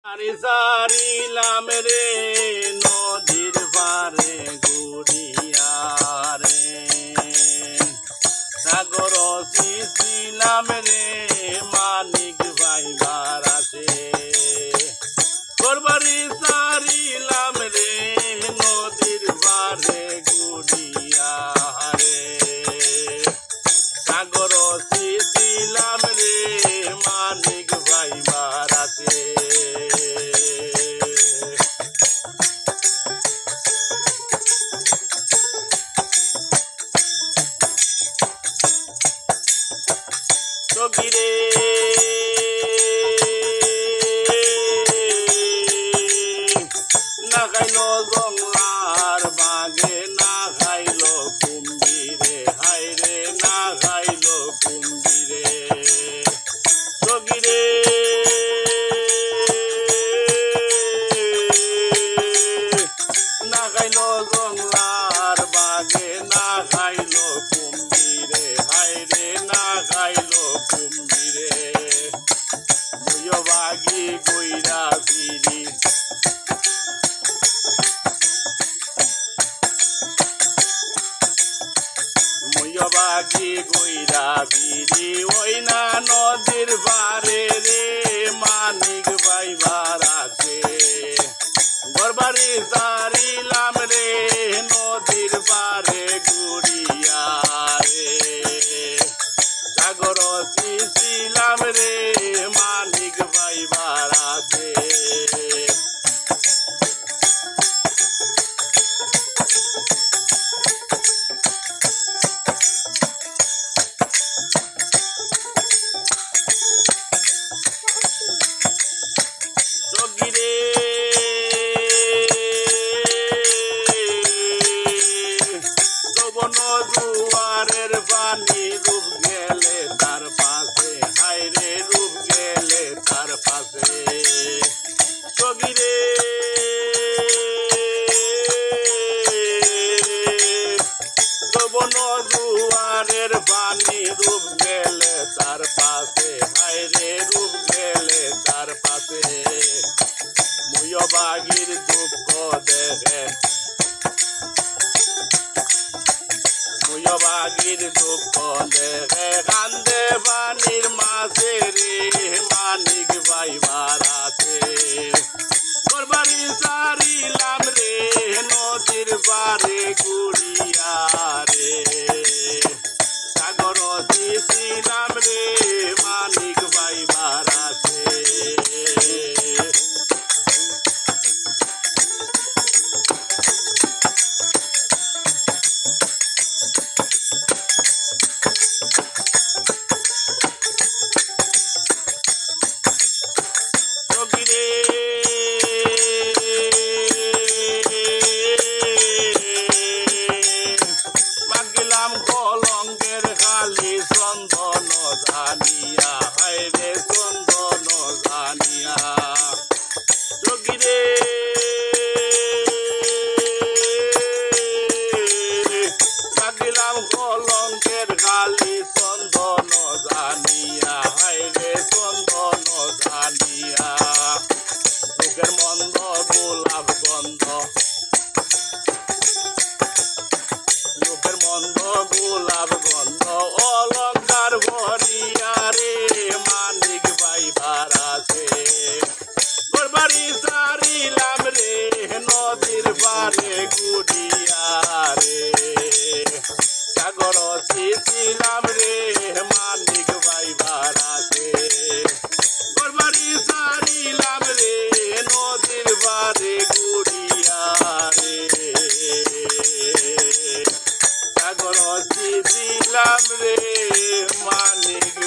সারি সারিলাম রে নদীর পারে ঘুরিয়া রে, সাগর ছিলাম রে মানিক ভাইবার আসে। ঘরবাড়ি সারিলাম রে নদীর পারে ঘুরিয়া রে, সাগর ছিলাম রে মানিক ভাইবার আসে। সগিরে না খাইল জংলার বাগে, না খাইল কুম্ভীরে, হাইরে না খাইল কুম্ভীরে। সগিরে না খাইল জংলার বাগে, না খাইল কুম্ভীরে, হাইরে না খাইল কুম্ভীরে। মুয় বাগি কইরা ফিরি, মুয় বাগি কইরা ফিরি, ওই না নদীর পারে রে মানিক ভাইবার আছে। ঘরবাড়ি সারিলাম রে নদীর পারে ঘুরিয়া রে, সাগর ছিলাম রে মানিক ভাইবার আছে। সগিরে যৌবন জুয়ারের পানি রূপ গেলে তার পাশে, হাইরে রূপ গেলে তার পাশে। সগিরে যৌবন জুয়ারের পানি রূপ গেলে তার পাশে, হাইরে রূপ গেলে তার পাশে। মুয় বাগির দুঃখ দেখে, মুয় বাগির দুঃখ দেখে কান্দে পানির মাঝে রে মানিক ভাইবার আছে। ঘরবাড়ি সারিলাম রে নদীর পারে ঘুরিয়া রে, সাগর ছিলাম রে মানিক ভাইবার আছে। সগিরে মাগিলাম কলঙ্কের খালি চন্দন জানিয়া, হাইরে চন্দন জানিয়া। সগিরে মাগিলাম কলঙ্কের খালি চন্দন জানিয়া, হাইরে চন্দন জানিয়া। চোখের মন্দ গোলাপ গন্ধ, লোকের মন্দ গোলাপ গন্ধ অলঙ্কার ভরিয়া রে মানিক ভাইবার আছে। ঘরবাড়ি সারিলাম রে নদীর পারে ঘুরিয়া রে, সাগর ছিলাম রে মানিক ভাইবার আছে। ঘরবাড়ি সারিলাম রে নদীর পারে ঘুরিয়া রে, সাগর ছিলাম রে মানিক